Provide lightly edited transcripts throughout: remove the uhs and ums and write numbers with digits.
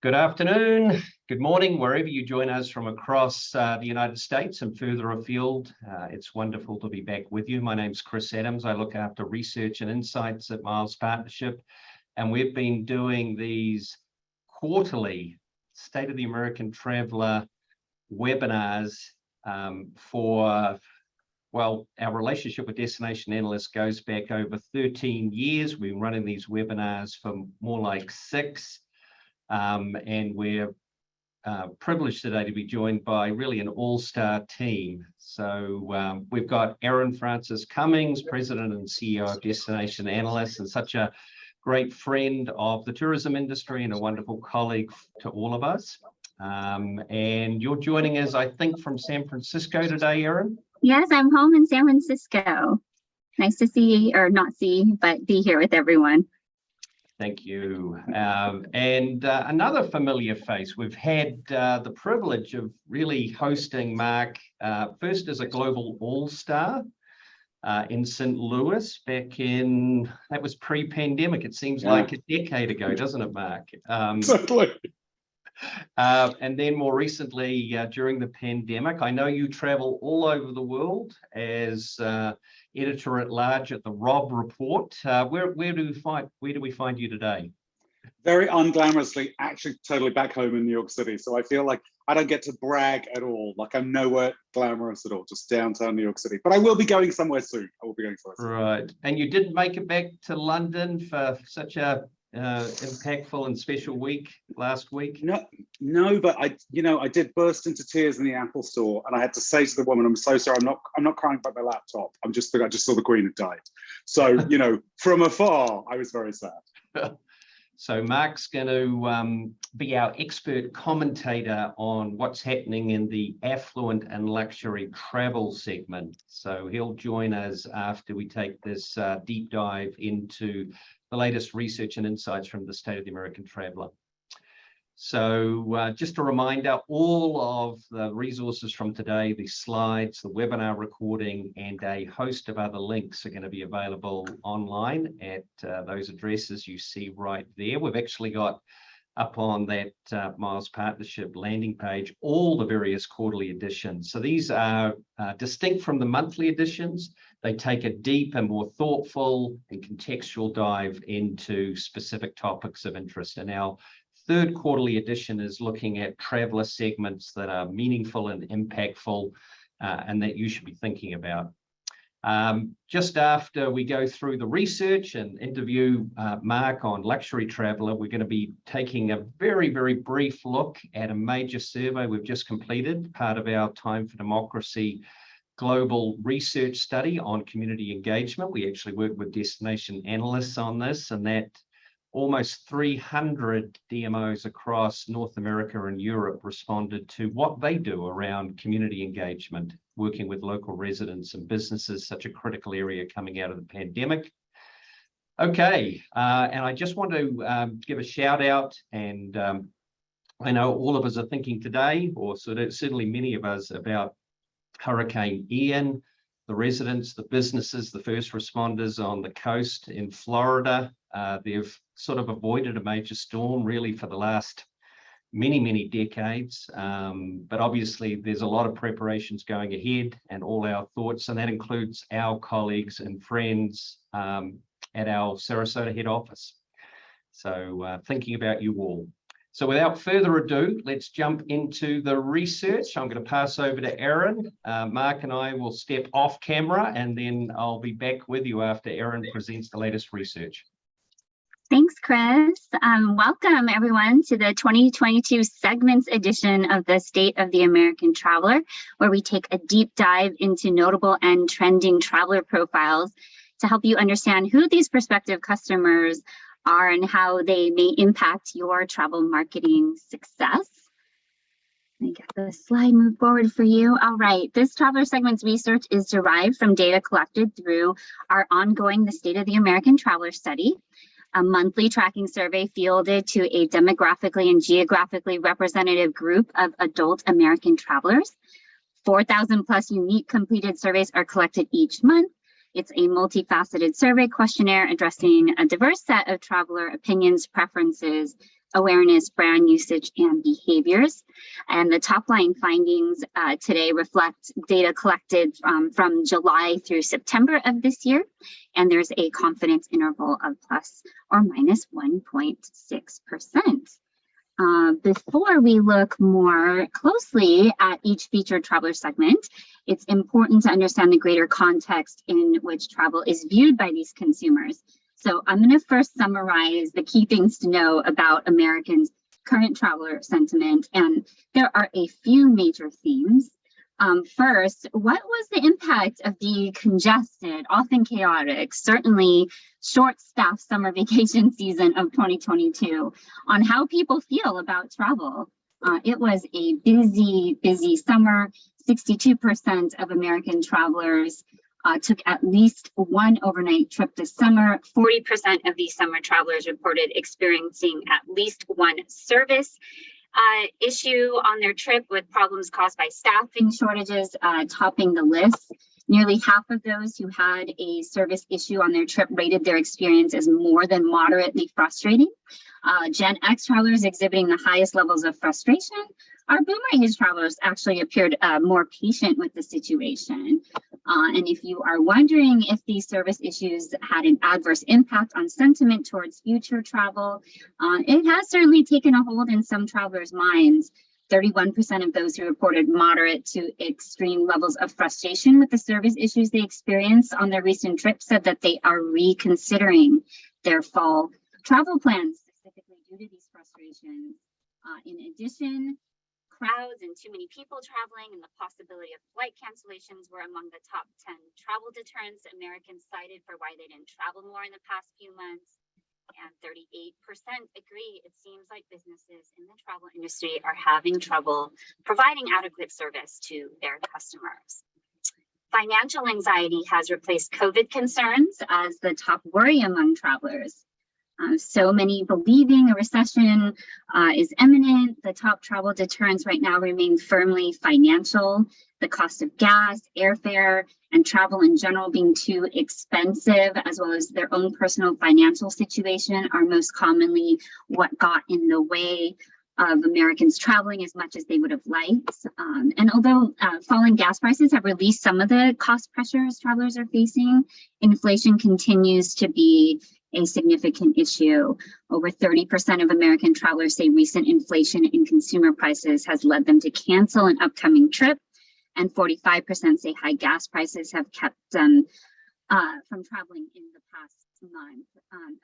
Good afternoon, good morning, wherever you join us from across the United States and further afield. It's wonderful to be back with you. My name's Chris Adams. I look after research and insights at Miles Partnership, and we've been doing these quarterly State of the American Traveller webinars well, our relationship with Destination Analysts goes back over 13 years. We've been running these webinars for more like 6. And we're privileged today to be joined by really an all-star team. So we've got Erin Francis Cummings, President and CEO of Destination Analysts, and such a great friend of the tourism industry and a wonderful colleague to all of us. And you're joining us, I think, from San Francisco today, Erin? Yes, I'm home in San Francisco. Nice to see, or not see, but be here with everyone. Thank you. And another familiar face, we've had the privilege of really hosting Mark first as a global all-star in St. Louis back in, that was pre-pandemic. It seems like a decade ago, doesn't it, Mark? Totally. And then more recently, during the pandemic, I know you travel all over the world as editor-at-large at the Rob Report. Where do we find you today? Very unglamorously, actually totally back home in New York City. So I feel like I don't get to brag at all. Like I'm nowhere glamorous at all, just downtown New York City. But I will be going somewhere soon. Right. And you didn't make it back to London for such a impactful and special week last week? No, but I did burst into tears in the Apple store, and I had to say to the woman, "I'm so sorry, I'm not crying about my laptop. I just saw the Queen had died." So from afar, I was very sad. So Mark's going to be our expert commentator on what's happening in the affluent and luxury travel segment. So he'll join us after we take this deep dive into the latest research and insights from the State of the American Traveller. So just a reminder, all of the resources from today, the slides, the webinar recording, and a host of other links are going to be available online at those addresses you see right there. We've actually got up on that Miles Partnership landing page all the various quarterly editions. So these are distinct from the monthly editions. They take a deep and more thoughtful and contextual dive into specific topics of interest. And our third quarterly edition is looking at traveler segments that are meaningful and impactful and that you should be thinking about. Just after we go through the research and interview Mark on luxury traveler, we're going to be taking a very, very brief look at a major survey we've just completed, part of our Time for Democracy global research study on community engagement. We actually work with Destination Analysts on this, and that almost 300 DMOs across North America and Europe responded to what they do around community engagement, working with local residents and businesses, such a critical area coming out of the pandemic. Okay, and I just want to give a shout out, and I know all of us are thinking today, or certainly many of us, about Hurricane Ian, the residents, the businesses, the first responders on the coast in Florida. They've sort of avoided a major storm really for the last many decades, but obviously there's a lot of preparations going ahead, and all our thoughts, and that includes our colleagues and friends at our Sarasota head office. So thinking about you all. So without further ado, let's jump into the research. I'm going to pass over to Erin. Mark and I will step off camera, and then I'll be back with you after Erin presents the latest research. Thanks, Chris. Welcome, everyone, to the 2022 segments edition of the State of the American Traveler, where we take a deep dive into notable and trending traveler profiles to help you understand who these prospective customers are and how they may impact your travel marketing success. Let me get the slide moved forward for you. All right, this traveler segments research is derived from data collected through our ongoing The State of the American Traveler study, a monthly tracking survey fielded to a demographically and geographically representative group of adult American travelers. 4,000 plus unique completed surveys are collected each month. It's a multifaceted survey questionnaire addressing a diverse set of traveler opinions, preferences, awareness, brand usage, and behaviors. And the top line findings today reflect data collected from July through September of this year. And there's a confidence interval of plus or minus 1.6%. Before we look more closely at each featured traveler segment, it's important to understand the greater context in which travel is viewed by these consumers. So I'm going to first summarize the key things to know about Americans' current traveler sentiment, and there are a few major themes. First, what was the impact of the congested, often chaotic, certainly short-staffed summer vacation season of 2022 on how people feel about travel? It was a busy summer. 62% of American travelers took at least one overnight trip this summer. 40% of these summer travelers reported experiencing at least one service issue on their trip, with problems caused by staffing shortages topping the list. Nearly half of those who had a service issue on their trip rated their experience as more than moderately frustrating. Gen X travelers exhibiting the highest levels of frustration. Our boomer age travelers actually appeared more patient with the situation. And if you are wondering if these service issues had an adverse impact on sentiment towards future travel, it has certainly taken a hold in some travelers' minds. 31% of those who reported moderate to extreme levels of frustration with the service issues they experienced on their recent trip said that they are reconsidering their fall travel plans, specifically due to these frustrations. In addition, crowds and too many people traveling and the possibility of flight cancellations were among the top 10 travel deterrents Americans cited for why they didn't travel more in the past few months. And 38% agree it seems like businesses in the travel industry are having trouble providing adequate service to their customers. Financial anxiety has replaced COVID concerns as the top worry among travelers. So many believing a recession is imminent. The top travel deterrents right now remain firmly financial. The cost of gas, airfare, and travel in general being too expensive, as well as their own personal financial situation, are most commonly what got in the way of Americans traveling as much as they would have liked. And although falling gas prices have released some of the cost pressures travelers are facing, inflation continues to be a significant issue. Over 30% of American travelers say recent inflation in consumer prices has led them to cancel an upcoming trip, and 45% say high gas prices have kept them from traveling in the past month.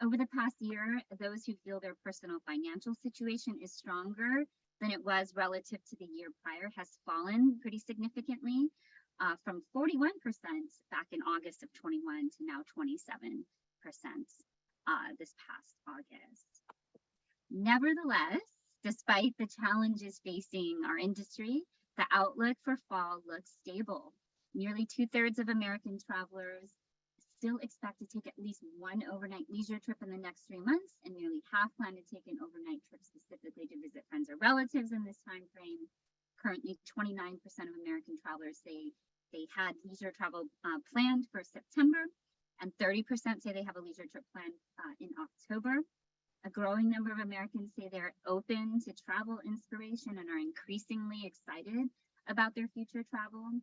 Over the past year, those who feel their personal financial situation is stronger than it was relative to the year prior has fallen pretty significantly, from 41% back in August of 21 to now 27% this past August. Nevertheless, despite the challenges facing our industry, the outlook for fall looks stable. Nearly 2/3 of American travelers still expect to take at least one overnight leisure trip in the next 3 months, and nearly half plan to take an overnight trip specifically to visit friends or relatives in this time frame. Currently, 29% of American travelers say they had leisure travel planned for September, and 30% say they have a leisure trip planned in October. A growing number of Americans say they're open to travel inspiration and are increasingly excited about their future travel.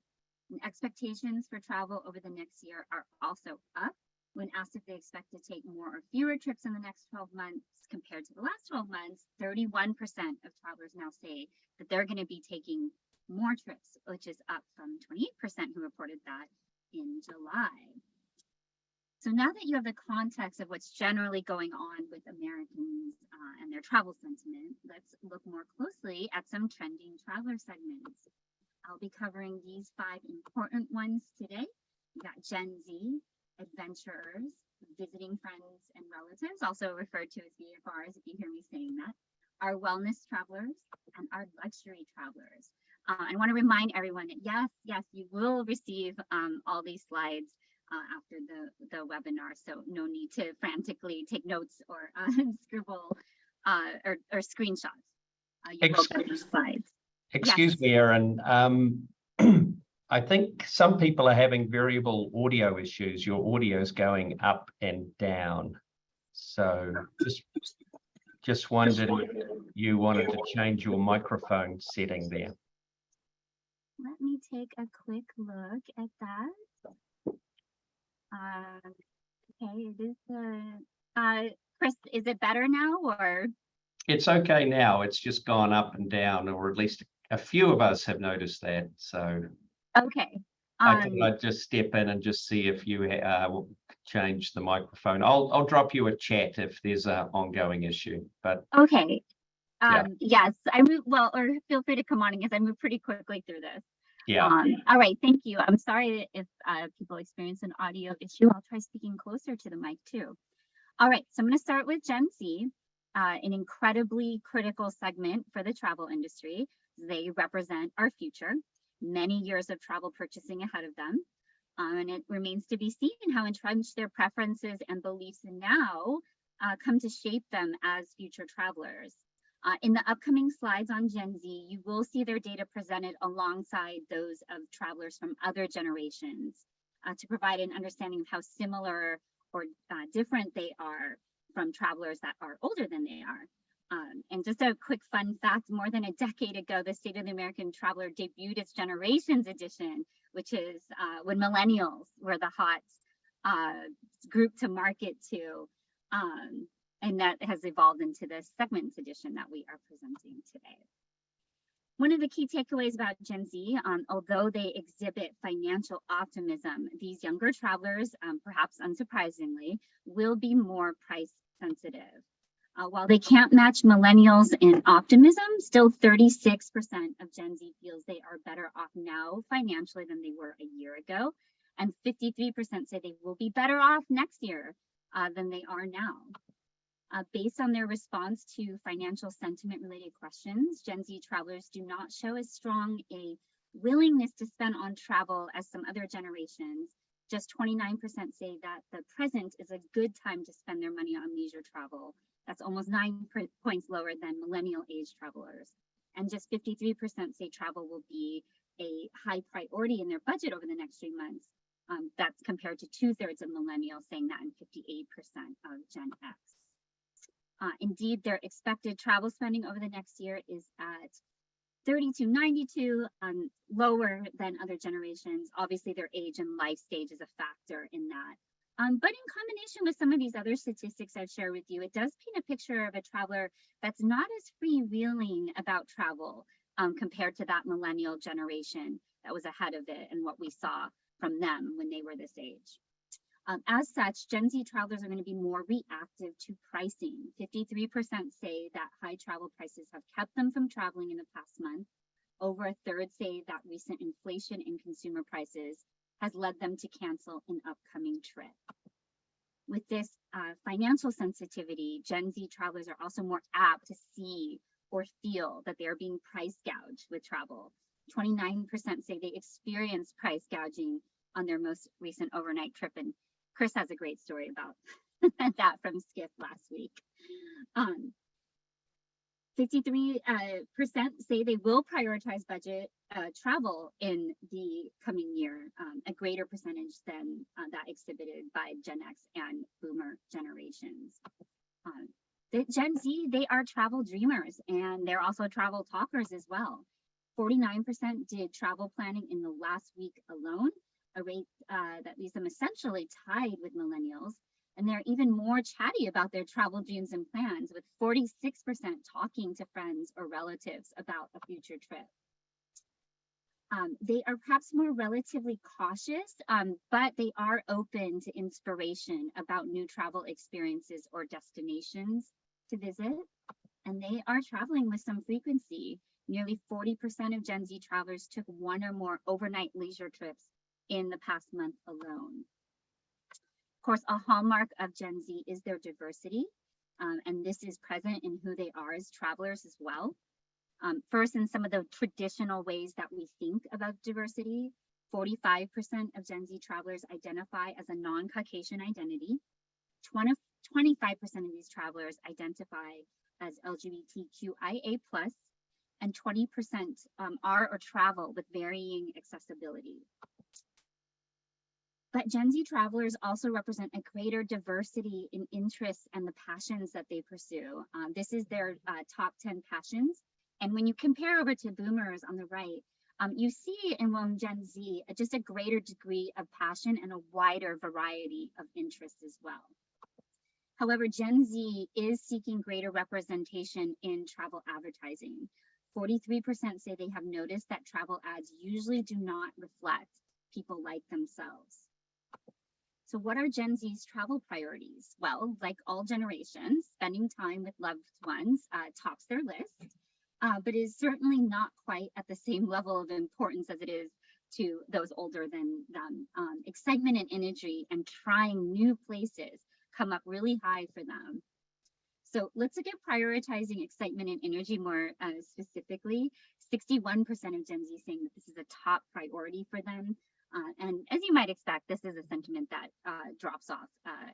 And expectations for travel over the next year are also up. When asked if they expect to take more or fewer trips in the next 12 months compared to the last 12 months, 31% of travelers now say that they're going to be taking more trips, which is up from 28% who reported that in July. So now that you have the context of what's generally going on with Americans and their travel sentiment, let's look more closely at some trending traveler segments. I'll be covering these 5 important ones today. We got Gen Z, adventurers, visiting friends and relatives, also referred to as Vfrs if you hear me saying that, our wellness travelers, and our luxury travelers. I want to remind everyone that yes, you will receive all these slides after the webinar, so no need to frantically take notes or scribble or screenshots. You will get these slides. Excuse me, Erin. I think some people are having variable audio issues. Your audio is going up and down. So just wondered if you wanted to change your microphone setting there. Let me take a quick look at that. Okay, it is Chris, is it better now or? It's okay now. It's just gone up and down, or at least a few of us have noticed that. So Okay. I thought I'd just step in and just see if you change the microphone. I'll drop you a chat if there's an ongoing issue. But okay. Yeah. Yes, I move well, or feel free to come on because I move pretty quickly through this. yeah, All right, thank you. I'm sorry if people experience an audio issue. I'll try speaking closer to the mic too. All right, so I'm going to start with Gen Z, an incredibly critical segment for the travel industry. They represent our future, many years of travel purchasing ahead of them. And it remains to be seen how entrenched their preferences and beliefs now come to shape them as future travelers. In the upcoming slides on Gen Z, you will see their data presented alongside those of travelers from other generations to provide an understanding of how similar or different they are from travelers that are older than they are. And just a quick fun fact, more than a decade ago, the State of the American Traveler debuted its Generations Edition, which is when millennials were the hot group to market to. And that has evolved into the segments edition that we are presenting today. One of the key takeaways about Gen Z, although they exhibit financial optimism, these younger travelers, perhaps unsurprisingly, will be more price sensitive. While they can't match millennials in optimism, still 36% of Gen Z feels they are better off now financially than they were a year ago, and 53% say they will be better off next year than they are now. Based on their response to financial sentiment related questions, Gen Z travelers do not show as strong a willingness to spend on travel as some other generations. Just 29% say that the present is a good time to spend their money on leisure travel. That's almost 9 points lower than millennial age travelers. And just 53% say travel will be a high priority in their budget over the next 3 months. That's compared to 2/3 of millennials saying that and 58% of Gen X. Indeed, their expected travel spending over the next year is at $32.92, lower than other generations. Obviously, their age and life stage is a factor in that. But in combination with some of these other statistics I've shared with you, it does paint a picture of a traveler that's not as freewheeling about travel compared to that millennial generation that was ahead of it and what we saw from them when they were this age. As such, Gen Z travelers are going to be more reactive to pricing. 53% say that high travel prices have kept them from traveling in the past month. Over a third say that recent inflation in consumer prices has led them to cancel an upcoming trip. With this financial sensitivity, Gen Z travelers are also more apt to see or feel that they are being price gouged with travel. 29% say they experienced price gouging on their most recent overnight trip, and Chris has a great story about that from Skiff last week. 53% say they will prioritize budget travel in the coming year, a greater percentage than that exhibited by Gen X and Boomer generations. The Gen Z, they are travel dreamers and they're also travel talkers as well. 49% did travel planning in the last week alone, a rate that leaves them essentially tied with millennials. And they're even more chatty about their travel dreams and plans, with 46% talking to friends or relatives about a future trip. They are perhaps more relatively cautious, but they are open to inspiration about new travel experiences or destinations to visit. And they are traveling with some frequency. Nearly 40% of Gen Z travelers took one or more overnight leisure trips in the past month alone. Of course, a hallmark of Gen Z is their diversity, and this is present in who they are as travelers as well. First, in some of the traditional ways that we think about diversity, 45% of Gen Z travelers identify as a non-Caucasian identity. 25% of these travelers identify as LGBTQIA+, and 20% are or travel with varying accessibility. But Gen Z travelers also represent a greater diversity in interests and the passions that they pursue. This is their top 10 passions. And when you compare over to boomers on the right, you see in Gen Z just a greater degree of passion and a wider variety of interests as well. However, Gen Z is seeking greater representation in travel advertising. 43% say they have noticed that travel ads usually do not reflect people like themselves. So what are Gen Z's travel priorities? Well, like all generations, spending time with loved ones tops their list, but is certainly not quite at the same level of importance as it is to those older than them. Excitement and energy and trying new places come up really high for them. So let's look at prioritizing excitement and energy more specifically. 61% of Gen Z saying that this is a top priority for them. And as you might expect, this is a sentiment that drops off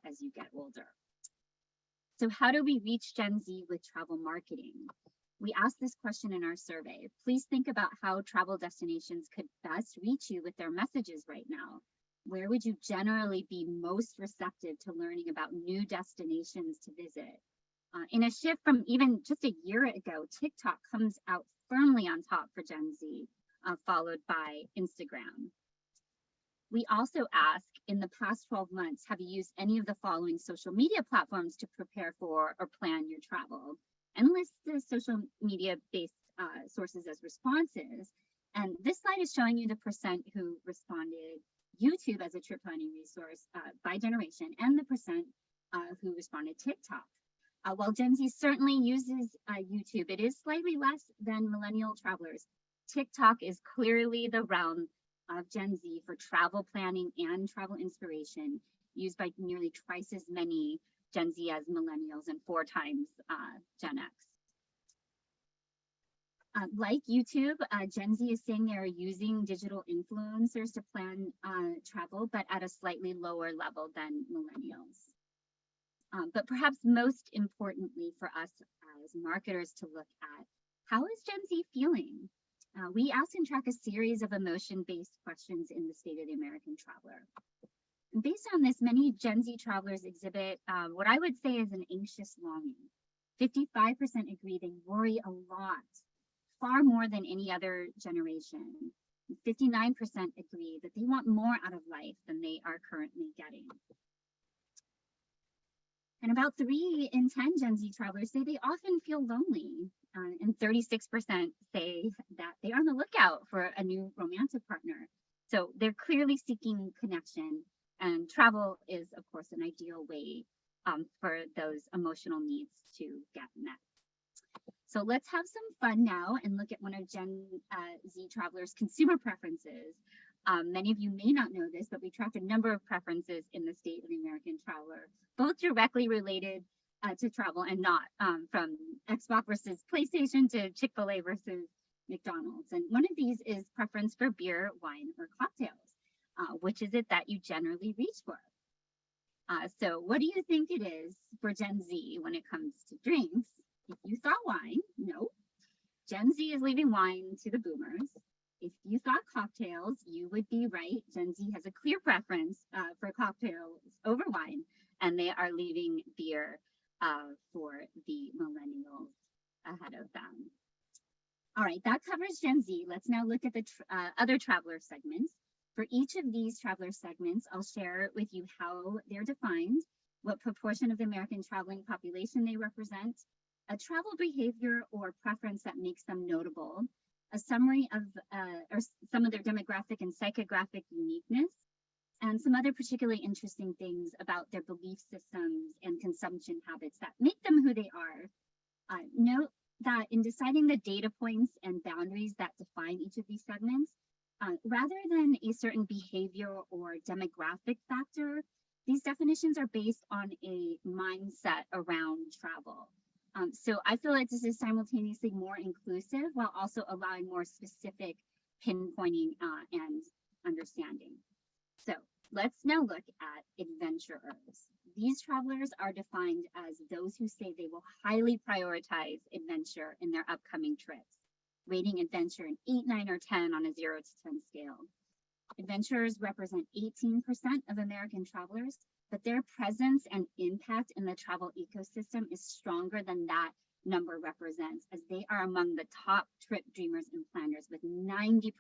as you get older. So how do we reach Gen Z with travel marketing? We asked this question in our survey. Please think about how travel destinations could best reach you with their messages right now. Where would you generally be most receptive to learning about new destinations to visit? In a shift from even just a year ago, TikTok comes out firmly on top for Gen Z, followed by Instagram. We also ask, in the past 12 months, have you used any of the following social media platforms to prepare for or plan your travel? And list the social media-based sources as responses. And this slide is showing you the percent who responded YouTube as a trip planning resource by generation, and the percent who responded TikTok. While Gen Z certainly uses YouTube, it is slightly less than millennial travelers. TikTok is clearly the realm of Gen Z for travel planning and travel inspiration, used by nearly twice as many Gen Z as millennials and 4 times Gen X. Like YouTube, Gen Z is saying they're using digital influencers to plan travel, but at a slightly lower level than millennials. But perhaps most importantly for us as marketers to look at, how is Gen Z feeling? We asked and track a series of emotion-based questions in the State of the American Traveler. And based on this, many Gen Z travelers exhibit what I would say is an anxious longing. 55% agree they worry a lot, far more than any other generation. 59% agree that they want more out of life than they are currently getting. And about 3 in 10 Gen Z travelers say they often feel lonely. And 36% say that they are on the lookout for a new romantic partner. So they're clearly seeking connection, and travel is, of course, an ideal way for those emotional needs to get met. So let's have some fun now and look at one of Gen Z travelers' consumer preferences. Many of you may not know this, but we tracked a number of preferences in the State of the American Traveler, both directly related to travel and not, from Xbox versus PlayStation to Chick-fil-A versus McDonald's. And one of these is preference for beer, wine, or cocktails. Which is it that you generally reach for? So what do you think it is for Gen Z when it comes to drinks? If you thought wine, no. Gen Z is leaving wine to the boomers. If you thought cocktails, you would be right. Gen Z has a clear preference for cocktails over wine, and they are leaving beer for the millennials ahead of them. All right, that covers Gen Z. Let's now look at the other traveler segments. For each of these traveler segments, I'll share with you how they're defined, what proportion of the American traveling population they represent, a travel behavior or preference that makes them notable, a summary of or some of their demographic and psychographic uniqueness, and some other particularly interesting things about their belief systems and consumption habits that make them who they are. Note that in deciding the data points and boundaries that define each of these segments, rather than a certain behavior or demographic factor, these definitions are based on a mindset around travel. So I feel like this is simultaneously more inclusive while also allowing more specific pinpointing and understanding. So let's now look at adventurers. These travelers are defined as those who say they will highly prioritize adventure in their upcoming trips, rating adventure an 8, 9, or 10 on a 0 to 10 scale. Adventurers represent 18% of American travelers, but their presence and impact in the travel ecosystem is stronger than that number represents, as they are among the top trip dreamers and planners, with 90%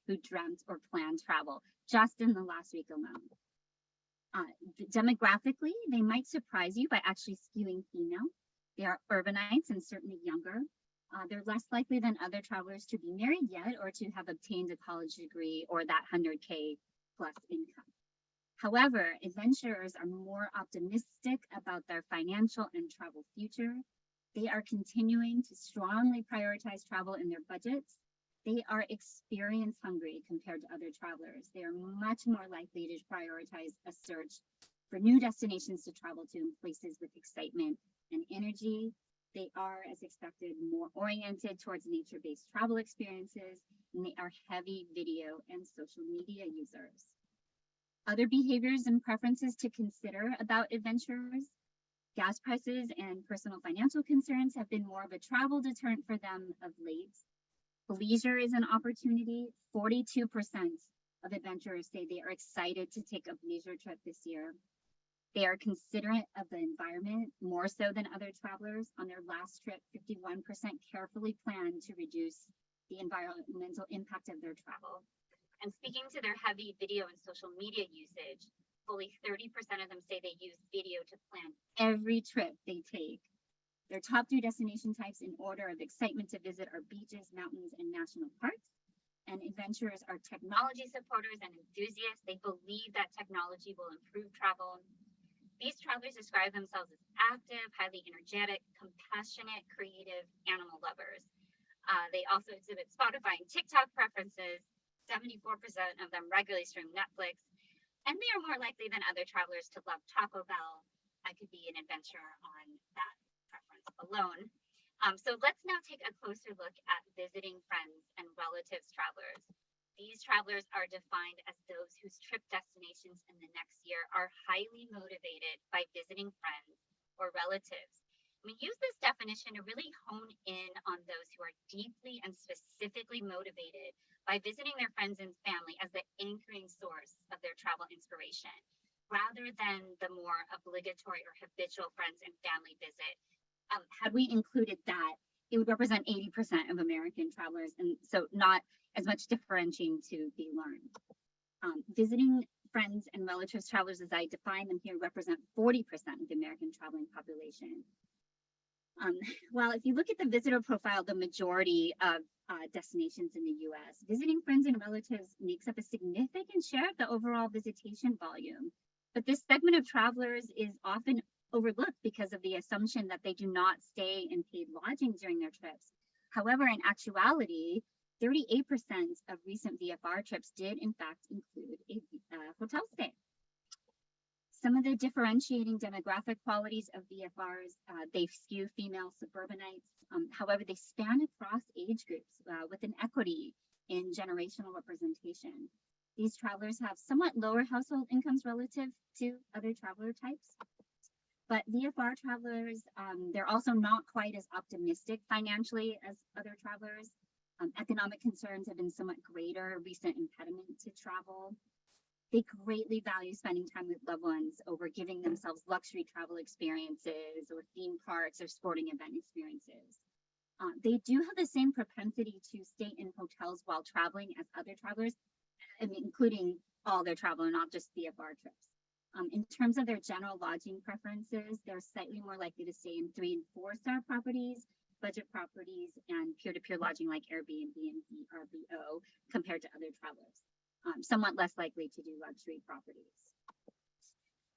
who dreamt or planned travel just in the last week alone. Demographically, they might surprise you by actually skewing female. They are urbanites and certainly younger. They're less likely than other travelers to be married yet or to have obtained a college degree or that 100K plus income. However, adventurers are more optimistic about their financial and travel future. They are continuing to strongly prioritize travel in their budgets. They are experience hungry compared to other travelers. They are much more likely to prioritize a search for new destinations to travel to in places with excitement and energy. They are, as expected, more oriented towards nature-based travel experiences, and they are heavy video and social media users. Other behaviors and preferences to consider about adventurers: gas prices and personal financial concerns have been more of a travel deterrent for them of late. Leisure is an opportunity. 42% of adventurers say they are excited to take a leisure trip this year. They are considerate of the environment more so than other travelers. On their last trip, 51% carefully planned to reduce the environmental impact of their travel. And speaking to their heavy video and social media usage, fully 30% of them say they use video to plan every trip they take. Their top 3 destination types in order of excitement to visit are beaches, mountains, and national parks. And adventurers are technology supporters and enthusiasts. They believe that technology will improve travel. These travelers describe themselves as active, highly energetic, compassionate, creative animal lovers. They also exhibit Spotify and TikTok preferences. 74% of them regularly stream Netflix. And they are more likely than other travelers to love Taco Bell. I could be an adventurer on that preference alone. So let's now take a closer look at visiting friends and relatives travelers. These travelers are defined as those whose trip destinations in the next year are highly motivated by visiting friends or relatives. We use this definition to really hone in on those who are deeply and specifically motivated by visiting their friends and family as the anchoring source of their travel inspiration, rather than the more obligatory or habitual friends and family visit. Had we included that, it would represent 80% of American travelers, and so not as much differentiating to be learned. Visiting friends and relatives travelers, as I define them here, represent 40% of the American traveling population. While if you look at the visitor profile, the majority of destinations in the US, visiting friends and relatives makes up a significant share of the overall visitation volume. But this segment of travelers is often overlooked because of the assumption that they do not stay in paid lodging during their trips. However, in actuality, 38% of recent VFR trips did in fact include a hotel stay. Some of the differentiating demographic qualities of VFRs, they skew female suburbanites. However, they span across age groups with an equity in generational representation. These travelers have somewhat lower household incomes relative to other traveler types. But VFR travelers, they're also not quite as optimistic financially as other travelers. Economic concerns have been somewhat greater, recent impediment to travel. They greatly value spending time with loved ones over giving themselves luxury travel experiences or theme parks or sporting event experiences. They do have the same propensity to stay in hotels while traveling as other travelers, including all their travel, not just VFR trips. In terms of their general lodging preferences, they're slightly more likely to stay in 3- and 4-star properties, budget properties, and peer-to-peer lodging like Airbnb and VRBO compared to other travelers. Somewhat less likely to do luxury properties.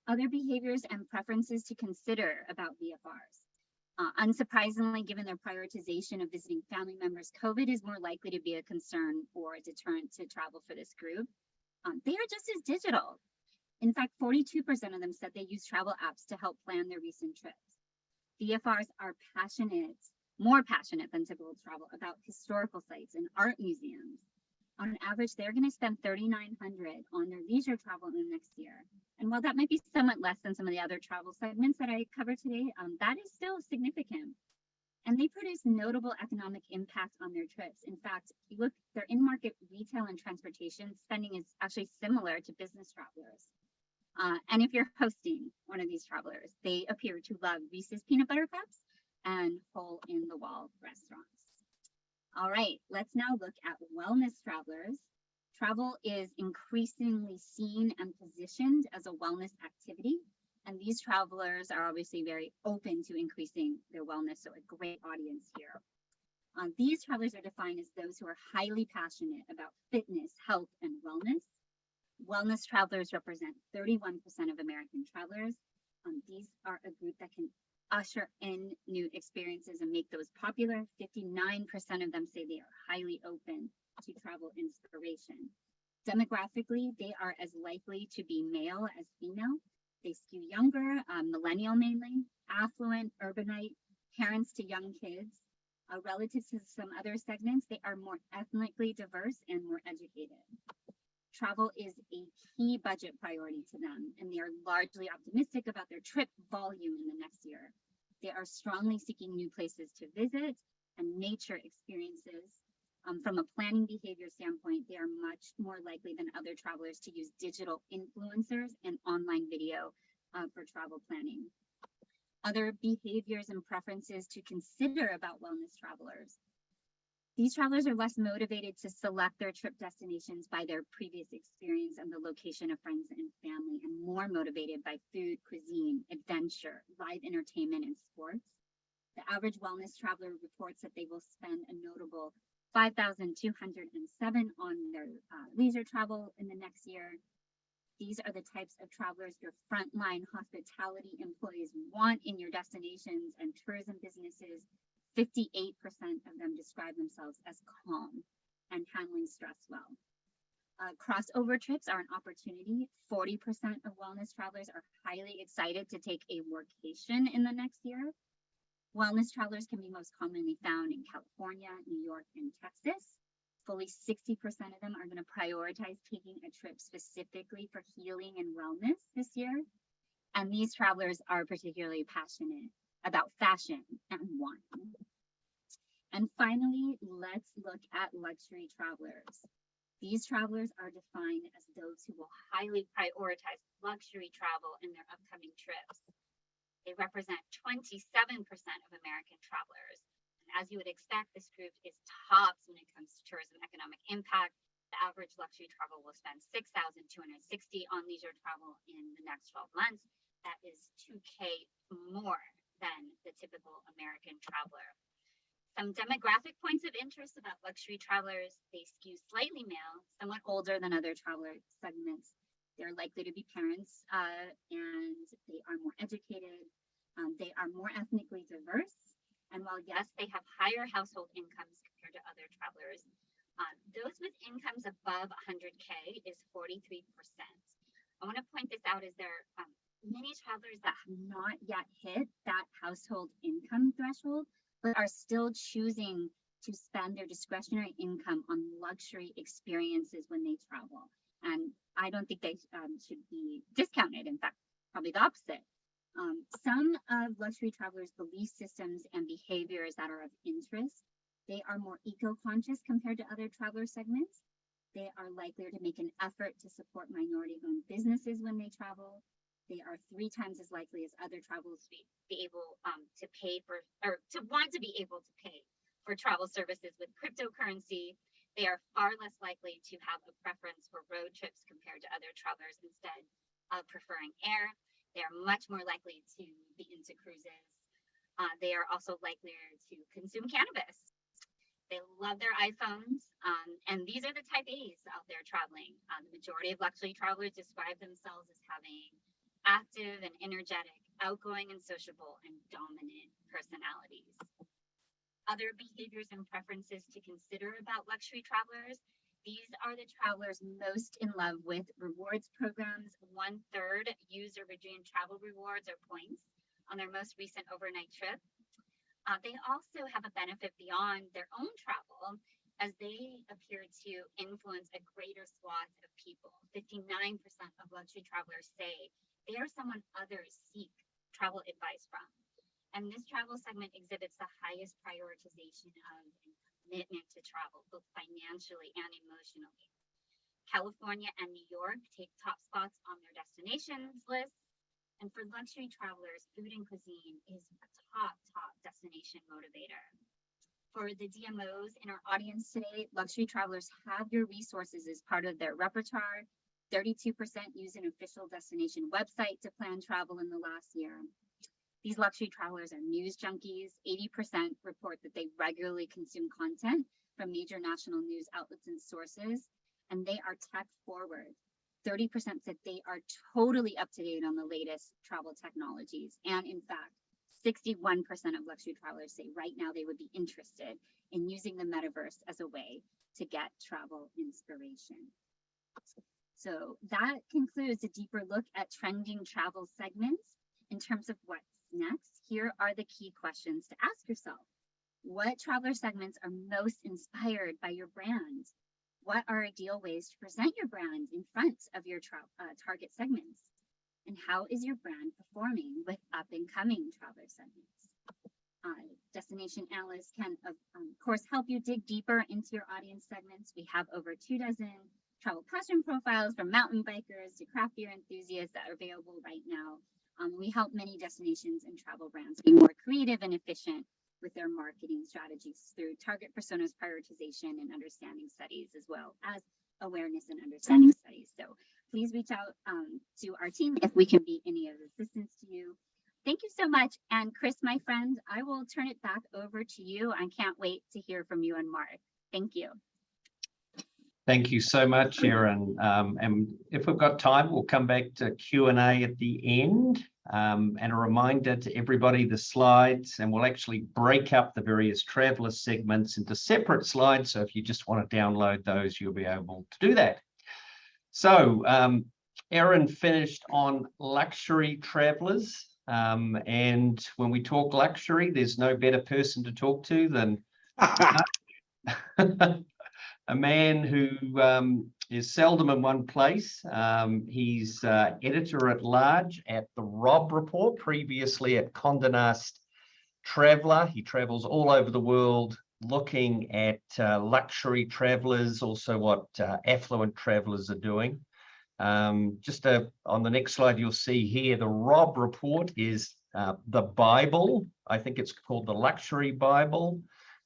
Other behaviors and preferences to consider about VFRs. Unsurprisingly, given their prioritization of visiting family members, COVID is more likely to be a concern or a deterrent to travel for this group. They are just as digital. In fact, 42% of them said they use travel apps to help plan their recent trips. VFRs are passionate, more passionate than typical travel, about historical sites and art museums. On average, they're going to spend $3,900 on their leisure travel in the next year. And while that might be somewhat less than some of the other travel segments that I covered today, that is still significant. and they produce notable economic impact on their trips. In fact, if you look, their in-market retail and transportation spending is actually similar to business travelers. And if you're hosting one of these travelers, they appear to love Reese's peanut butter cups and hole-in-the-wall restaurants. All right, let's now look at wellness travelers. Travel is increasingly seen and positioned as a wellness activity, and these travelers are obviously very open to increasing their wellness, so a great audience here. These travelers are defined as those who are highly passionate about fitness, health, and wellness. Wellness travelers represent 31% of American travelers. These are a group that can usher in new experiences and make those popular. 59% of them say they are highly open to travel inspiration. Demographically, they are as likely to be male as female. They skew younger, millennial mainly, affluent, urbanite, parents to young kids. Relative to some other segments, they are more ethnically diverse and more educated. Travel is a key budget priority to them, and they are largely optimistic about their trip volume in the next year. They are strongly seeking new places to visit and nature experiences. From a planning behavior standpoint, they are much more likely than other travelers to use digital influencers and online video for travel planning. Other behaviors and preferences to consider about wellness travelers. These travelers are less motivated to select their trip destinations by their previous experience and the location of friends and family, and more motivated by food, cuisine, adventure, live entertainment, and sports. The average wellness traveler reports that they will spend a notable $5,207 on their leisure travel in the next year. These are the types of travelers your frontline hospitality employees want in your destinations and tourism businesses. 58% of them describe themselves as calm and handling stress well. Crossover trips are an opportunity. 40% of wellness travelers are highly excited to take a workation in the next year. Wellness travelers can be most commonly found in California, New York, and Texas. Fully 60% of them are going to prioritize taking a trip specifically for healing and wellness this year. And these travelers are particularly passionate about fashion and wine. And finally, let's look at luxury travelers. These travelers are defined as those who will highly prioritize luxury travel in their upcoming trips. They represent 27% of American travelers. And as you would expect, this group is tops when it comes to tourism economic impact. The average luxury travel will spend $6,260 on leisure travel in the next 12 months. That is $2,000 more than the typical American traveler. Some demographic points of interest about luxury travelers: they skew slightly male, somewhat older than other traveler segments. They're likely to be parents, and they are more educated. They are more ethnically diverse. And while, yes, they have higher household incomes compared to other travelers, those with incomes above 100K is 43%. I want to point this out as there are many travelers that have not yet hit that household income threshold, but are still choosing to spend their discretionary income on luxury experiences when they travel. And I don't think they should be discounted. In fact, probably the opposite. Some of luxury travelers' belief systems and behaviors that are of interest: they are more eco-conscious compared to other traveler segments. They are likelier to make an effort to support minority-owned businesses when they travel. They are 3 times as likely as other travelers to be able to pay for, or to want to be able to pay for travel services with cryptocurrency. They are far less likely to have a preference for road trips compared to other travelers, instead of preferring air. They are much more likely to be into cruises. They are also likelier to consume cannabis. They love their iPhones, and these are the type A's out there traveling. The majority of luxury travelers describe themselves as having active and energetic, outgoing and sociable, and dominant personalities. Other behaviors and preferences to consider about luxury travelers: these are the travelers most in love with rewards programs. 1/3 use or redeem travel rewards or points on their most recent overnight trip. They also have a benefit beyond their own travel, as they appear to influence a greater swath of people. 59% of luxury travelers say they are someone others seek travel advice from. And this travel segment exhibits the highest prioritization of and commitment to travel, both financially and emotionally. California and New York take top spots on their destinations list. And for luxury travelers, food and cuisine is a top destination motivator. For the DMOs in our audience today, luxury travelers have your resources as part of their repertoire. 32% use an official destination website to plan travel in the last year. These luxury travelers are news junkies. 80% report that they regularly consume content from major national news outlets and sources, and they are tech forward. 30% said they are totally up to date on the latest travel technologies. And in fact, 61% of luxury travelers say right now they would be interested in using the metaverse as a way to get travel inspiration. So that concludes a deeper look at trending travel segments. In terms of what's next, here are the key questions to ask yourself. What traveler segments are most inspired by your brand? What are ideal ways to present your brand in front of your target segments? And how is your brand performing with up and coming traveler segments? Destination analysts can, of course, help you dig deeper into your audience segments. We have over 24 travel passion profiles from mountain bikers to craft beer enthusiasts that are available right now. We help many destinations and travel brands be more creative and efficient with their marketing strategies through target personas prioritization and understanding studies, as well as awareness and understanding studies. So please reach out to our team if we can be any of assistance to you. Thank you so much. And Chris, my friend, I will turn it back over to you. I can't wait to hear from you and Mark. Thank you. Thank you so much, Erin. And if we've got time, we'll come back to Q&A at the end. And a reminder to everybody, the slides, and we'll actually break up the various traveler segments into separate slides. So if you just want to download those, you'll be able to do that. So Erin finished on luxury travelers. And when we talk luxury, there's no better person to talk to than a man who is seldom in one place. He's editor-at-large at the Robb Report, previously at Condé Nast Traveler. He travels all over the world looking at luxury travelers, also what affluent travelers are doing. On the next slide, you'll see here, the Robb Report is the Bible. I think it's called the Luxury Bible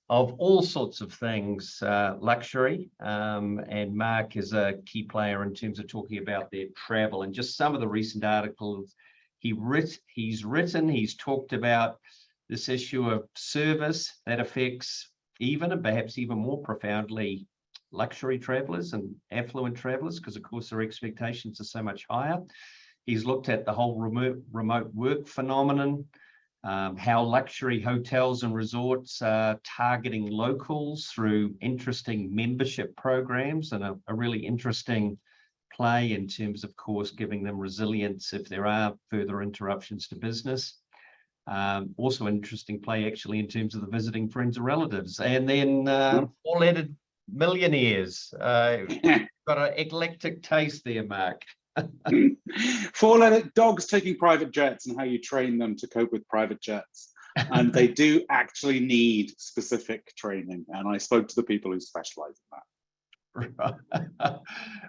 of all sorts of things luxury, and Mark is a key player in terms of talking about their travel and just some of the recent articles he's talked about this issue of service that affects even and perhaps even more profoundly luxury travelers and affluent travelers, because of course their expectations are so much higher. He's looked at the whole remote work phenomenon, how luxury hotels and resorts are targeting locals through interesting membership programs, and a really interesting play in terms of course giving them resilience if there are further interruptions to business. Also interesting play actually in terms of the visiting friends and relatives. And then four-lettered millionaires. Got an eclectic taste there, Mark. Four-letter dogs taking private jets and how you train them to cope with private jets. And they do actually need specific training. And I spoke to the people who specialize in that.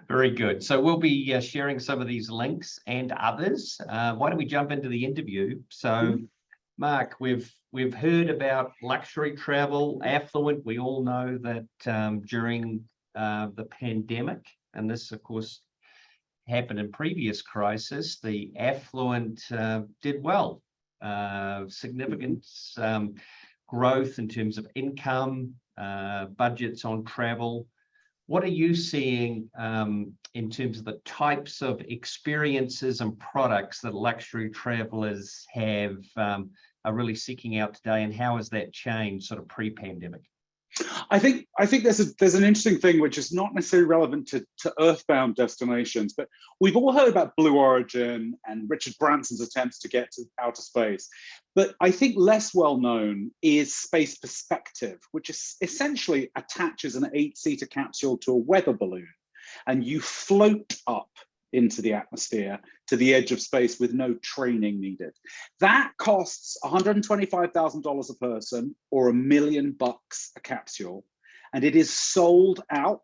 Very good. So we'll be sharing some of these links and others. Why don't we jump into the interview? So Mark, we've heard about luxury travel, affluent. We all know that during the pandemic, and this of course happened in previous crises, the affluent did well. Significant growth in terms of income, budgets on travel. What are you seeing in terms of the types of experiences and products that luxury travelers have are really seeking out today, and how has that changed sort of pre-pandemic? I think there's an interesting thing which is not necessarily relevant to earthbound destinations, but we've all heard about Blue Origin and Richard Branson's attempts to get to outer space. But I think less well known is Space Perspective, which is essentially attaches an 8-seater capsule to a weather balloon, and you float up into the atmosphere to the edge of space with no training needed. That costs $125,000 a person or $1 million a capsule, and it is sold out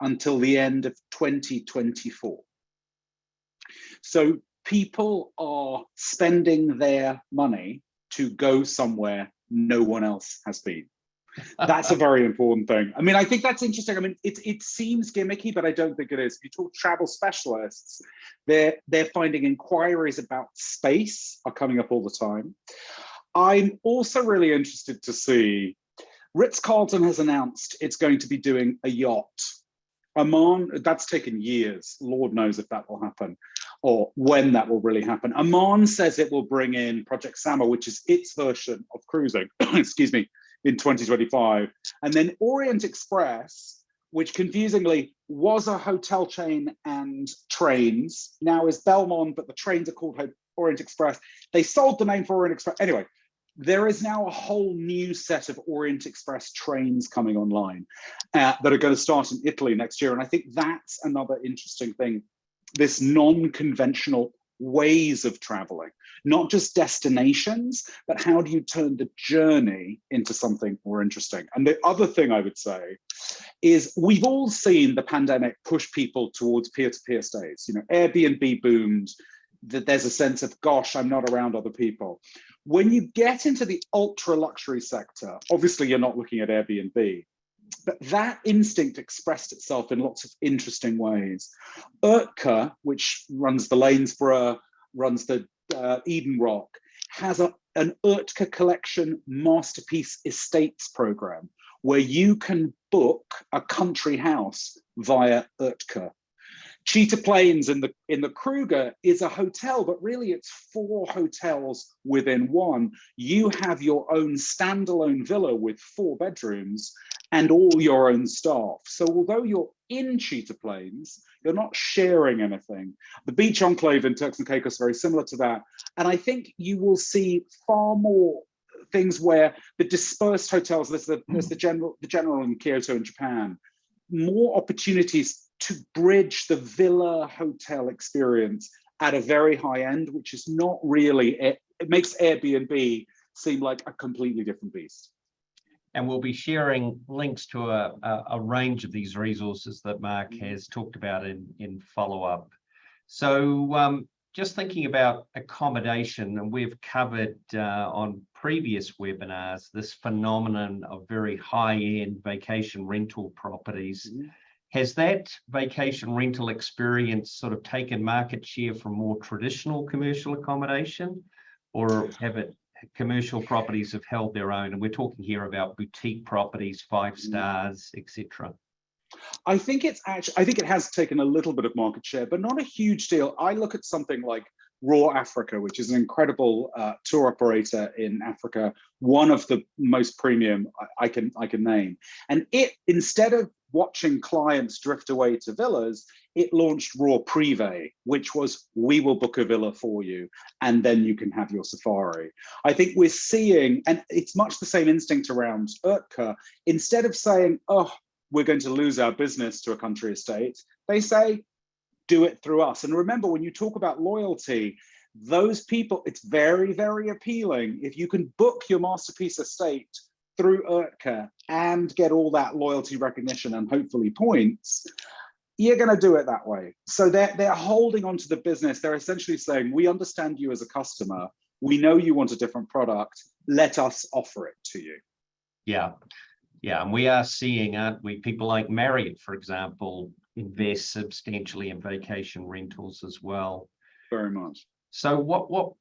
until the end of 2024. So people are spending their money to go somewhere no one else has been. That's a very important thing. I mean, I think that's interesting. I mean, it seems gimmicky, but I don't think it is. If you talk to travel specialists, they're finding inquiries about space are coming up all the time. I'm also really interested to see, Ritz-Carlton has announced it's going to be doing a yacht. Oman, that's taken years. Lord knows if that will happen or when that will really happen. Oman says it will bring in Project Sama, which is its version of cruising, excuse me, in 2025. And then Orient Express, which confusingly was a hotel chain and trains, now is Belmont, but the trains are called Orient Express. They sold the name for Orient Express. Anyway, there is now a whole new set of Orient Express trains coming online that are going to start in Italy next year. And I think that's another interesting thing, this non-conventional ways of traveling, not just destinations, but how do you turn the journey into something more interesting? And the other thing I would say is we've all seen the pandemic push people towards peer-to-peer stays. You know, Airbnb boomed, that there's a sense of, gosh, I'm not around other people. When you get into the ultra luxury sector, obviously you're not looking at Airbnb, but that instinct expressed itself in lots of interesting ways. Urtka, which runs the Lanesborough, runs the Eden Rock, has an Urtka Collection Masterpiece Estates program where you can book a country house via Urtka. Cheetah Plains in the Kruger is a hotel, but really it's 4 hotels within one. You have your own standalone villa with 4 bedrooms and all your own staff. So although you're in Cheetah Plains, you're not sharing anything. The Beach Enclave in Turks and Caicos is very similar to that. And I think you will see far more things where the dispersed hotels, there's the general in Kyoto in Japan, more opportunities to bridge the villa hotel experience at a very high end, which is not really, it makes Airbnb seem like a completely different beast. And we'll be sharing links to a range of these resources that Mark has talked about in follow-up. So just thinking about accommodation, and we've covered on previous webinars, this phenomenon of very high-end vacation rental properties. Mm-hmm. Has that vacation rental experience sort of taken market share from more traditional commercial accommodation, or commercial properties have held their own? And we're talking here about boutique properties, 5 stars, etc. I think it has taken a little bit of market share, but not a huge deal. I look at something like Raw Africa, which is an incredible tour operator in Africa, one of the most premium I can name. And it, instead of watching clients drift away to villas, it launched Raw Privé, which was, we will book a villa for you, and then you can have your safari. I think we're seeing, and it's much the same instinct around Urtka, instead of saying, oh, we're going to lose our business to a country estate, they say, do it through us. And remember, when you talk about loyalty, those people, it's very, very appealing. If you can book your masterpiece estate through Urtka and get all that loyalty recognition and hopefully points, you're going to do it that way. So they're holding on to the business. They're essentially saying, we understand you as a customer. We know you want a different product. Let us offer it to you. Yeah. Yeah. And we are seeing, aren't we, people like Marriott, for example, invest substantially in vacation rentals as well. Very much. So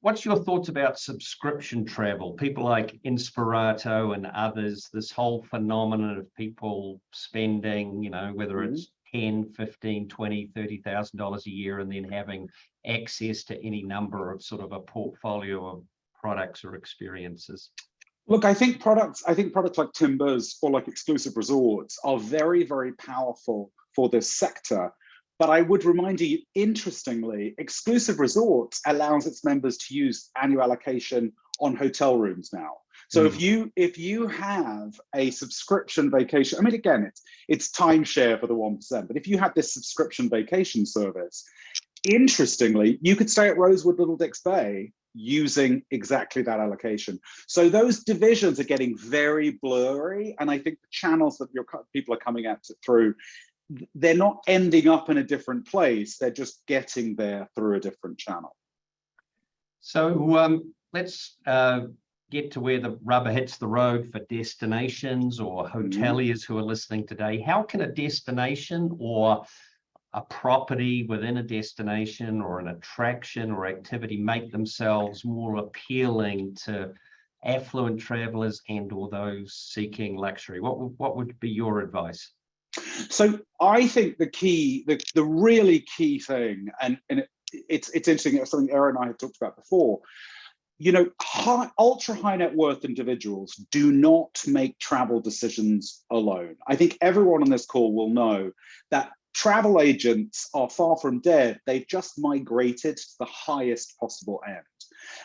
what's your thoughts about subscription travel? People like Inspirato and others, this whole phenomenon of people spending, you know, whether it's 10, 15, 20, $30,000 a year, and then having access to any number of sort of a portfolio of products or experiences. Look, I think products like Timbers or like exclusive resorts are very, very powerful for this sector. But I would remind you, interestingly, exclusive resorts allows its members to use annual allocation on hotel rooms now. So if you have a subscription vacation, I mean, again, it's timeshare for the 1%, but if you have this subscription vacation service, Interestingly, you could stay at Rosewood Little Dix Bay using exactly that allocation. So those divisions are getting very blurry, and I think the channels that your people are coming at it through, they're not ending up in a different place, they're just getting there through a different channel. So let's get to where the rubber hits the road for destinations or hoteliers who are listening today. How can a destination or a property within a destination or an attraction or activity make themselves more appealing to affluent travelers and or those seeking luxury? What would be your advice? So I think the really key thing, and it's interesting, it's something Erin and I have talked about before, you know, ultra high net worth individuals do not make travel decisions alone. I think everyone on this call will know that travel agents are far from dead. They've just migrated to the highest possible end.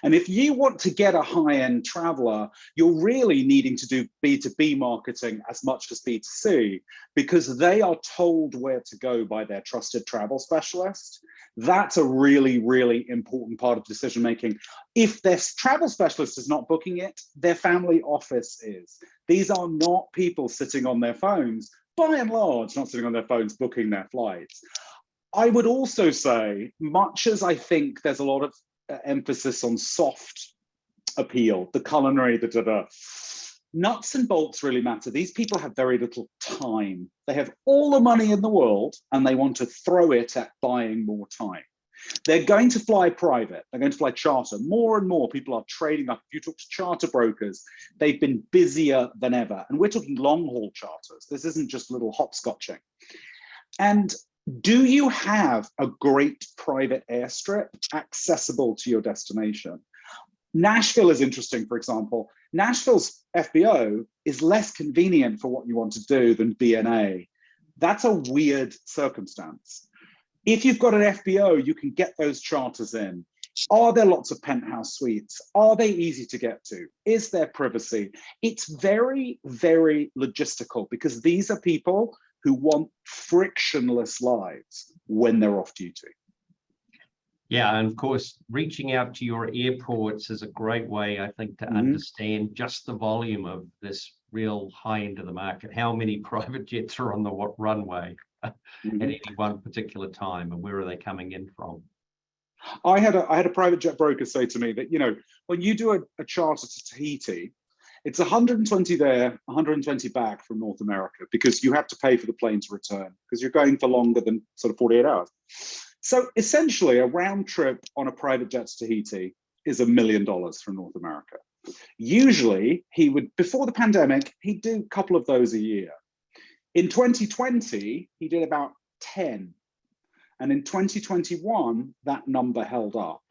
And if you want to get a high-end traveler, you're really needing to do B2B marketing as much as B2C, because they are told where to go by their trusted travel specialist. That's a really, really important part of decision-making. If their travel specialist is not booking it, their family office is. These are not people sitting on their phones, by and large, not sitting on their phones booking their flights. I would also say, much as I think there's a lot of emphasis on soft appeal, the culinary, the nuts and bolts really matter. These people have very little time. They have all the money in the world and they want to throw it at buying more time. They're going to fly private. They're going to fly charter. More and more people are trading up. If you talk to charter brokers, they've been busier than ever. And we're talking long haul charters. This isn't just little hopscotching. And do you have a great private airstrip accessible to your destination? Nashville is interesting, for example. Nashville's FBO is less convenient for what you want to do than BNA. That's a weird circumstance. If you've got an FBO, you can get those charters in. Are there lots of penthouse suites? Are they easy to get to? Is there privacy? It's very, very logistical, because these are people who want frictionless lives when they're off duty. Yeah, and of course, reaching out to your airports is a great way, I think, to understand just the volume of this real high end of the market. How many private jets are on the runway at any one particular time, and where are they coming in from? I had a private jet broker say to me that, you know, when you do a charter to Tahiti, it's 120 there, 120 back from North America, because you have to pay for the plane to return, because you're going for longer than sort of 48 hours. So essentially, a round trip on a private jet to Tahiti is $1 million from North America. Usually, he would, before the pandemic, he'd do a couple of those a year. In 2020, he did about 10. And in 2021, that number held up.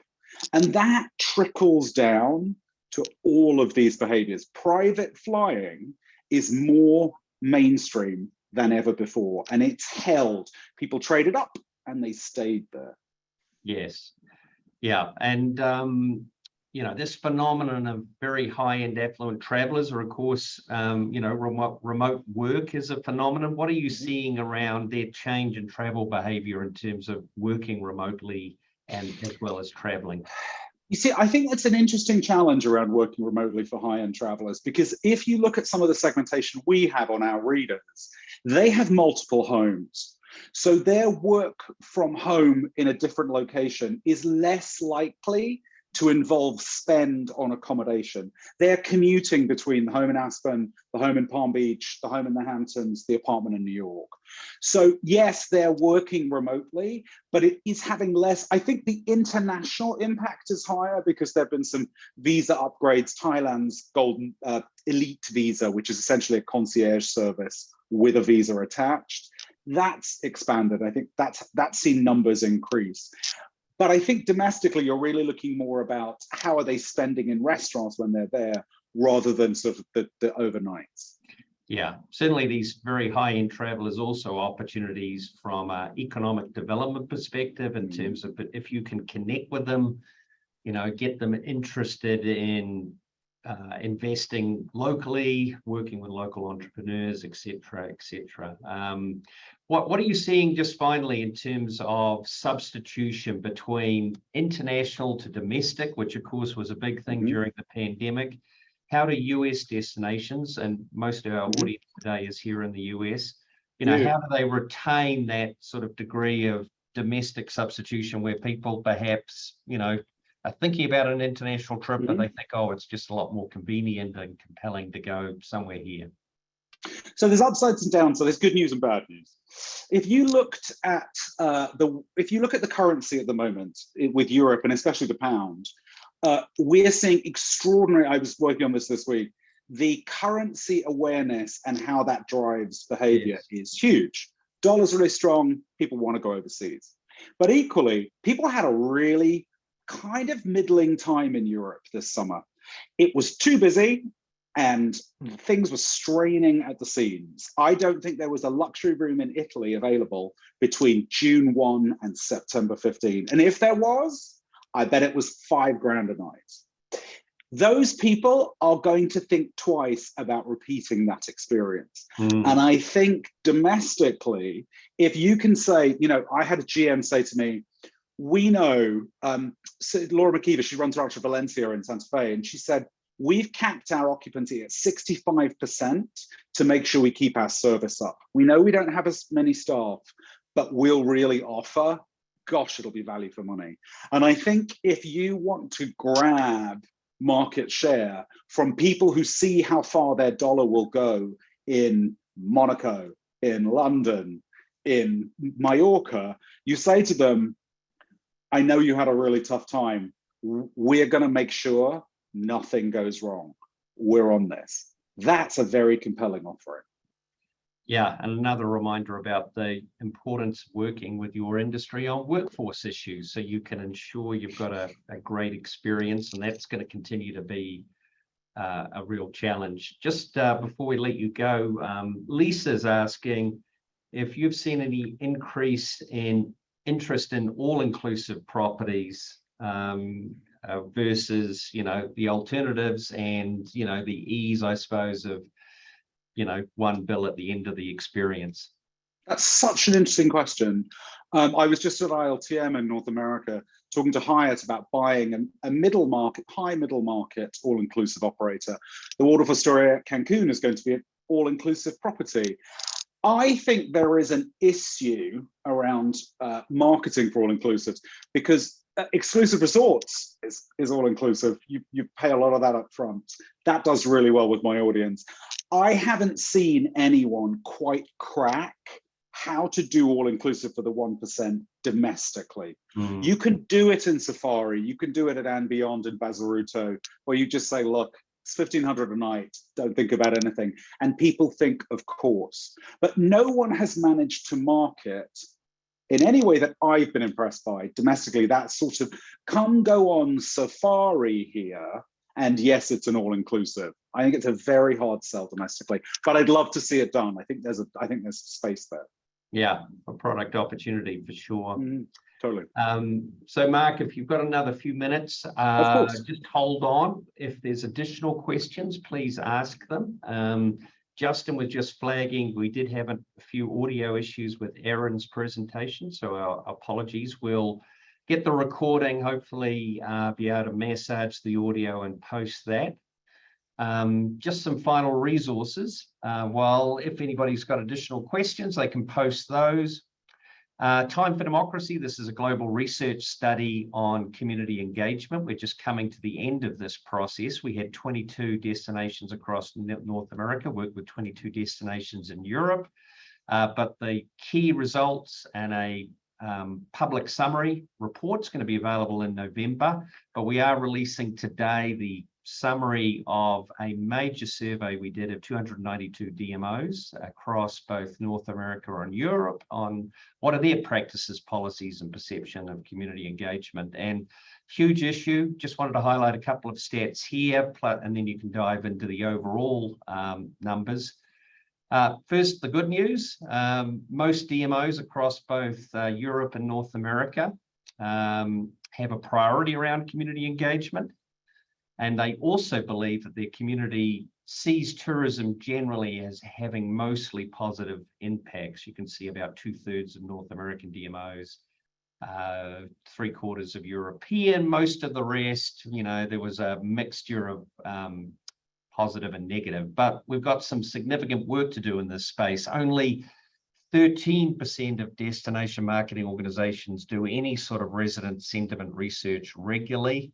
And that trickles down to all of these behaviors. Private flying is more mainstream than ever before, and it's held. People traded up and they stayed there. Yes. Yeah. And, you know, this phenomenon of very high-end affluent travelers are, of course, you know, remote work is a phenomenon. What are you seeing around their change in travel behavior in terms of working remotely and as well as traveling? You see, I think that's an interesting challenge around working remotely for high-end travelers, because if you look at some of the segmentation we have on our readers, they have multiple homes. So their work from home in a different location is less likely to involve spend on accommodation. They're commuting between the home in Aspen, the home in Palm Beach, the home in the Hamptons, the apartment in New York. So yes, they're working remotely, but it is having less. I think the international impact is higher because there've been some visa upgrades. Thailand's golden elite visa, which is essentially a concierge service with a visa attached, that's expanded. I think that's seen numbers increase. But I think domestically, you're really looking more about how are they spending in restaurants when they're there, rather than sort of the overnights. Yeah, certainly these very high-end travelers also opportunities from an economic development perspective in terms of, but if you can connect with them, you know, get them interested in investing locally, working with local entrepreneurs, etc., etc. What are you seeing just finally in terms of substitution between international to domestic, which of course was a big thing during the pandemic? How do US destinations, and most of our audience today is here in the US, how do they retain that sort of degree of domestic substitution where people perhaps, are thinking about an international trip, but they think, oh, it's just a lot more convenient and compelling to go somewhere here? So there's upsides and downs. So there's good news and bad news. If you looked at the currency at the moment with Europe and especially the pound, we're seeing extraordinary. I was working on this week. The currency awareness and how that drives behavior is huge. Dollar's really strong. People want to go overseas, but equally, people had a really kind of middling time in Europe this summer. It was too busy and things were straining at the seams. I don't think there was a luxury room in Italy available between June 1 and September 15. And if there was, I bet it was $5,000 a night. Those people are going to think twice about repeating that experience. And I think domestically, if you can say, I had a GM say to me, we know, so Laura McKeever, she runs Rancho Valencia in Santa Fe, and she said, we've capped our occupancy at 65% to make sure we keep our service up. We know we don't have as many staff, but we'll really offer, gosh, it'll be value for money. And I think if you want to grab market share from people who see how far their dollar will go in Monaco, in London, in Mallorca, you say to them, I know you had a really tough time. We're going to make sure nothing goes wrong. We're on this. That's a very compelling offering. Yeah, and another reminder about the importance of working with your industry on workforce issues, so you can ensure you've got a great experience, and that's going to continue to be a real challenge. Just before we let you go, Lisa's asking if you've seen any increase in interest in all-inclusive properties versus, the alternatives and, the ease, I suppose, of, one bill at the end of the experience. That's such an interesting question. I was just at ILTM in North America talking to Hyatt about buying a middle market, high middle market, all-inclusive operator. The Waldorf Astoria Cancun is going to be an all-inclusive property. I think there is an issue around marketing for all-inclusives because exclusive resorts is all-inclusive. You pay a lot of that up front. That does really well with my audience. I haven't seen anyone quite crack how to do all-inclusive for the 1% domestically. You can do it in Safari, you can do it at And Beyond in Bazaruto, where you just say, look, it's $1,500 a night, don't think about anything. And people think, of course. But no one has managed to market in any way that I've been impressed by domestically, that sort of come go on safari here. And yes, it's an all-inclusive. I think it's a very hard sell domestically, but I'd love to see it done. I think there's space there. Yeah, a product opportunity for sure. Totally. So Mark, if you've got another few minutes, just hold on. If there's additional questions, please ask them. Justin was just flagging, we did have a few audio issues with Aaron's presentation, so our apologies. We'll get the recording, hopefully be able to massage the audio and post that. Just some final resources. Well, if anybody's got additional questions, they can post those. Time for Democracy. This is a global research study on community engagement. We're just coming to the end of this process. We had 22 destinations across North America, worked with 22 destinations in Europe. But the key results and a public summary report is going to be available in November. But we are releasing today the summary of a major survey we did of 292 DMOs across both North America and Europe on what are their practices, policies, and perception of community engagement. And huge issue. Just wanted to highlight a couple of stats here, and then you can dive into the overall numbers. First, the good news. Most DMOs across both Europe and North America have a priority around community engagement. And they also believe that their community sees tourism generally as having mostly positive impacts. You can see about 2/3 of North American DMOs, 3/4 of European, most of the rest, there was a mixture of positive and negative, but we've got some significant work to do in this space. Only 13% of destination marketing organizations do any sort of resident sentiment research regularly.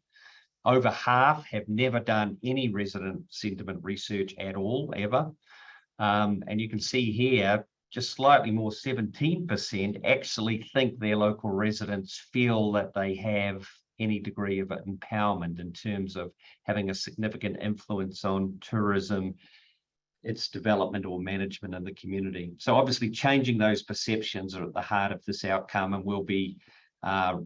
Over half have never done any resident sentiment research at all, ever. And you can see here, just slightly more, 17% actually think their local residents feel that they have any degree of empowerment in terms of having a significant influence on tourism, its development or management in the community. So obviously changing those perceptions are at the heart of this outcome, and we'll be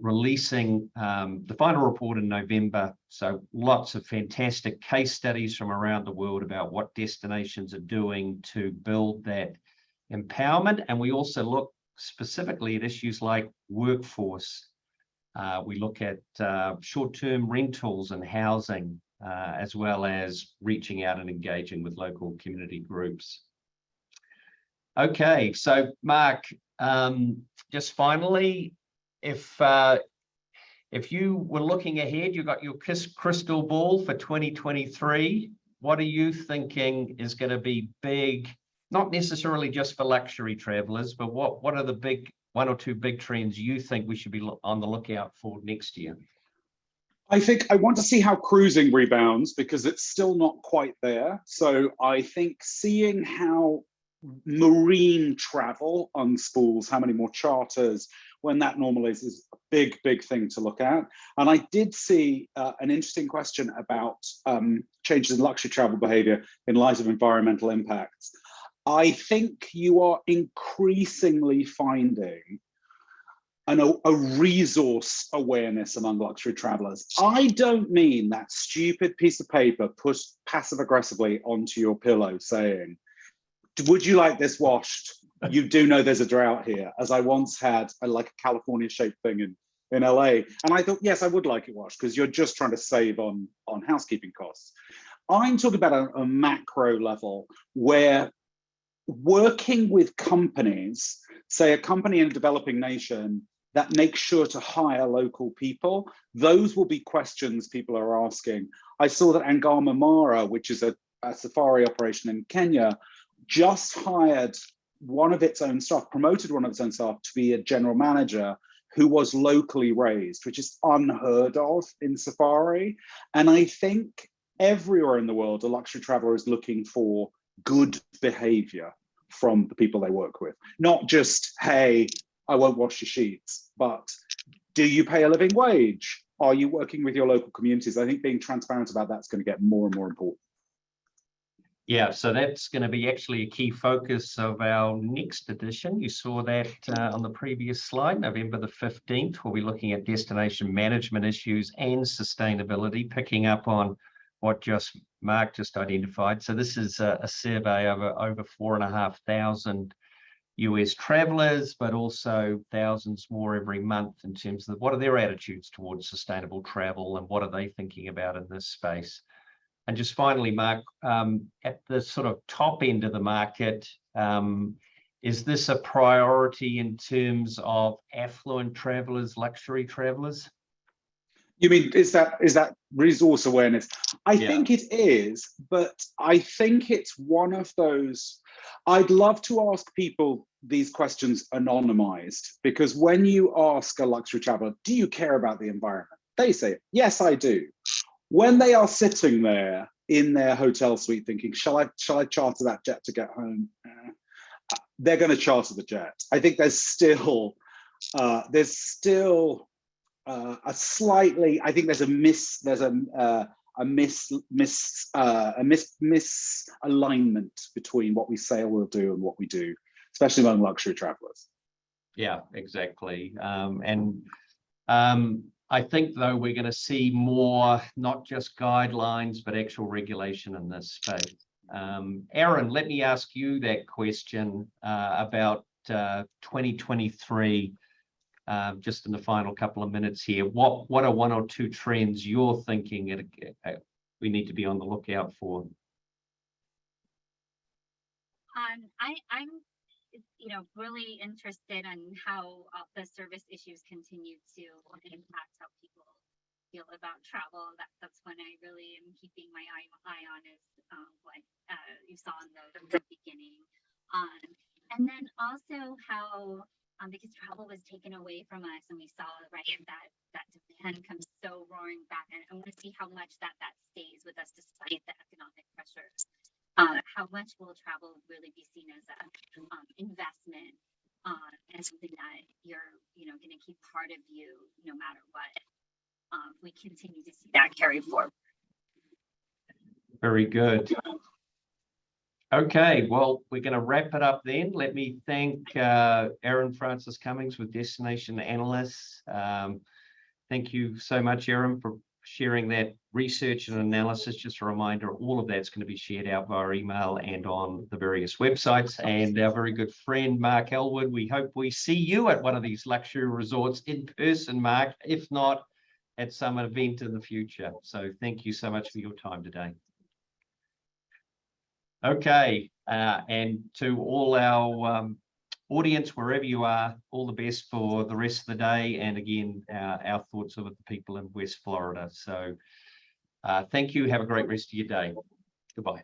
releasing the final report in November. So lots of fantastic case studies from around the world about what destinations are doing to build that empowerment. And we also look specifically at issues like workforce. We look at short-term rentals and housing, as well as reaching out and engaging with local community groups. Okay, so Mark, just finally, if you were looking ahead, you got your crystal ball for 2023, what are you thinking is going to be big, not necessarily just for luxury travelers, but what are the big one or two big trends you think we should be on the lookout for next year? I think I want to see how cruising rebounds, because it's still not quite there. So I think seeing how marine travel unspools, how many more charters, when that normalizes, is a big thing to look at. And I did see an interesting question about changes in luxury travel behavior in light of environmental impacts. I think you are increasingly finding a resource awareness among luxury travelers. I don't mean that stupid piece of paper pushed passive aggressively onto your pillow saying, would you like this washed? You do know there's a drought here, as I once had like a California shaped thing in LA. And I thought, yes, I would like it washed, because you're just trying to save on housekeeping costs. I'm talking about a macro level where working with companies, say a company in a developing nation that makes sure to hire local people, those will be questions people are asking. I saw that Angama Mara, which is a safari operation in Kenya, just hired one of its own staff, promoted one of its own staff to be a general manager who was locally raised, which is unheard of in safari. And I think everywhere in the world, a luxury traveler is looking for good behavior from the people they work with. Not just, hey, I won't wash your sheets, but do you pay a living wage? Are you working with your local communities? I think being transparent about that's going to get more and more important. Yeah, so that's going to be actually a key focus of our next edition. You saw that on the previous slide, November the 15th. We'll be looking at destination management issues and sustainability, picking up on what Mark just identified. So this is a survey of over 4,500 US travelers, but also thousands more every month in terms of what are their attitudes towards sustainable travel and what are they thinking about in this space. And just finally, Mark, at the sort of top end of the market, is this a priority in terms of affluent travelers, luxury travelers? You mean, is that resource awareness? I think it is, but I think it's one of those, I'd love to ask people these questions anonymized, because when you ask a luxury traveler, do you care about the environment? They say, yes, I do. When they are sitting there in their hotel suite thinking, shall I charter that jet to get home? They're going to charter the jet. I think there's still a slightly, I think there's a misalignment between what we say we'll do and what we do, especially among luxury travelers. Yeah, exactly. I think, though, we're going to see more, not just guidelines, but actual regulation in this space. Aaron, let me ask you that question about 2023, just in the final couple of minutes here. What are one or two trends you're thinking we need to be on the lookout for? I'm really interested in how the service issues continue to impact how people feel about travel. That's when I really am keeping my eye on is what you saw in the beginning. And then also how because travel was taken away from us and we saw that demand comes so roaring back, and I want to see how much that stays with us despite the economic pressures. How much will travel really be seen as an investment and something that you're going to keep part of you no matter what? We continue to see that carry forward. Very good. Okay, well, we're going to wrap it up then. Let me thank Erin Francis Cummings with Destination Analysts. Thank you so much, Erin, for sharing that research and analysis. Just a reminder, all of that's going to be shared out via email and on the various websites. And our very good friend, Mark Elwood, we hope we see you at one of these luxury resorts in person, Mark, if not at some event in the future. So thank you so much for your time today. Okay, and to all our audience, wherever you are, all the best for the rest of the day. And again, our thoughts are with the people in West Florida. So thank you. Have a great rest of your day. Goodbye.